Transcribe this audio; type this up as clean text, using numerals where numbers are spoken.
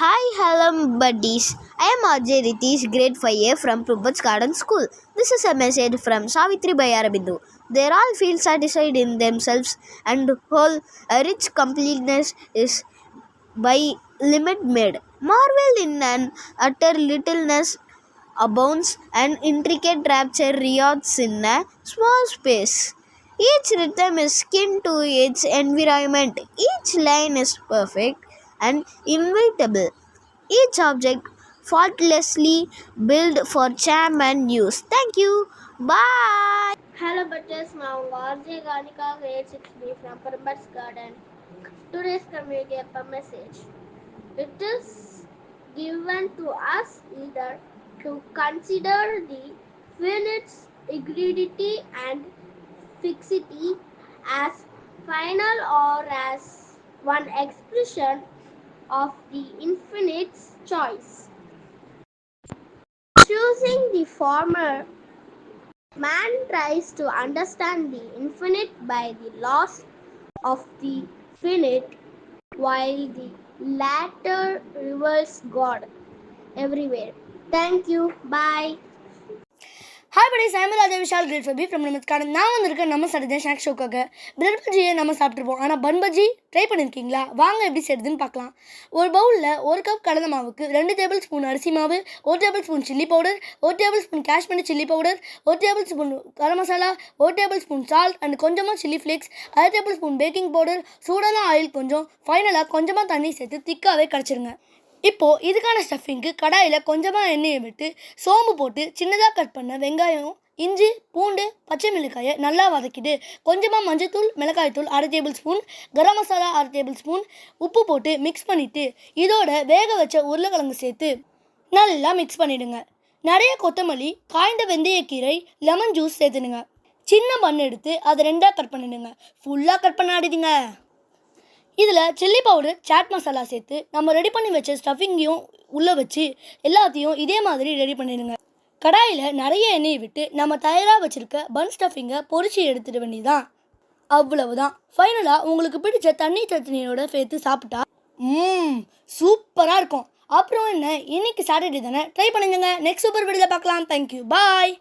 Hi, hello buddies. I am Ajay Ritish, grade 5A from Prubhat's Garden School. This is a message from Savitri by Aurobindo. They all feel satisfied in themselves and whole a rich completeness is by limit made. Marvel in an utter littleness abounds and intricate rapture reacts in a small space. Each rhythm is kin to its environment. Each line is perfect and inevitable. Each object faultlessly built for charm and use. Thank you. Bye. Hello buddies, நான் உங்க RJ கானிகா grade 6B from Prabhat's Garden. Today's community message. It is given to us either to consider the finite's integrity and fixity as final or as one expression of the infinite's choice. Choosing the former, man tries to understand the infinite by the laws of the finite, while the latter reveals God everywhere. Thank you. Bye. Hi படி சாமராஜா Vishal great ஃபபி from நமஸ்காரம். நான் வந்திருக்கேன் நம்ம Saturday snack ஷோக்காக. Bread பஜ்ஜியை நம்ம சாப்பிட்ருப்போம், ஆனால் பன் bajji try பண்ணியிருக்கீங்களா? வாங்க எப்படி செய்யுதுன்னு பார்க்கலாம். ஒரு பவுலில் 1 கப் கடலை மாவுக்கு 2 டேபிள் ஸ்பூன் அரிசி மாவு, 1 tablespoon chilli powder, 1 tablespoon Kashmiri chilli powder, 1 tablespoon garam masala, 1 tablespoon salt and கொஞ்சமாக chilli flakes, 1/2 tablespoon baking powder, சூடான ஆயில் கொஞ்சம், ஃபைனலாக கொஞ்சமாக தண்ணி சேர்த்து திக்காகவே கரைச்சிருங்க. இப்போது இதுக்கான ஸ்டஃபிங்க்கு கடாயில் கொஞ்சமாக எண்ணெயை விட்டு சோம்பு போட்டு சின்னதாக கட் பண்ண வெங்காயம், இஞ்சி, பூண்டு, பச்சை மிளகாயை நல்லா வதக்கிட்டு கொஞ்சமாக மஞ்சள்தூள், மிளகாய்த்தூள் 1/2 tablespoon, garam masala 1/2 table spoon, உப்பு போட்டு மிக்ஸ் பண்ணிவிட்டு இதோட வேக வச்ச உருளைக்கிழங்கு சேர்த்து நல்லா மிக்ஸ் பண்ணிவிடுங்க. நிறைய கொத்தமல்லி, காய்ந்த வெந்தயக்கீரை, லெமன் ஜூஸ் சேர்த்துடுங்க. சின்ன பன் எடுத்து அதை 2ஆக கட் பண்ணிவிடுங்க. ஃபுல்லாக கட் பண்ணாடிடுங்க. இதில் சில்லி பவுடர், சாட் மசாலா சேர்த்து நம்ம ரெடி பண்ணி வச்ச ஸ்டஃபிங்கையும் உள்ளே வச்சு எல்லாத்தையும் இதே மாதிரி ரெடி பண்ணிடுங்க. கடாயில் நிறைய எண்ணெயை விட்டு நம்ம தயாராக வச்சுருக்க பன் ஸ்டஃபிங்கை பொரிச்சு எடுத்துட வேண்டியதான். அவ்வளவுதான். ஃபைனலாக உங்களுக்கு பிடிச்ச தண்ணி சட்னியோட சேர்த்து சாப்பிட்டா சூப்பராக இருக்கும். அப்புறம் என்ன, இன்னைக்கு சாட்டர்டே தானே, ட்ரை பண்ணுங்க. நெக்ஸ்ட் சூப்பர் வீடியோவில் பார்க்கலாம். தேங்க்யூ. பாய்.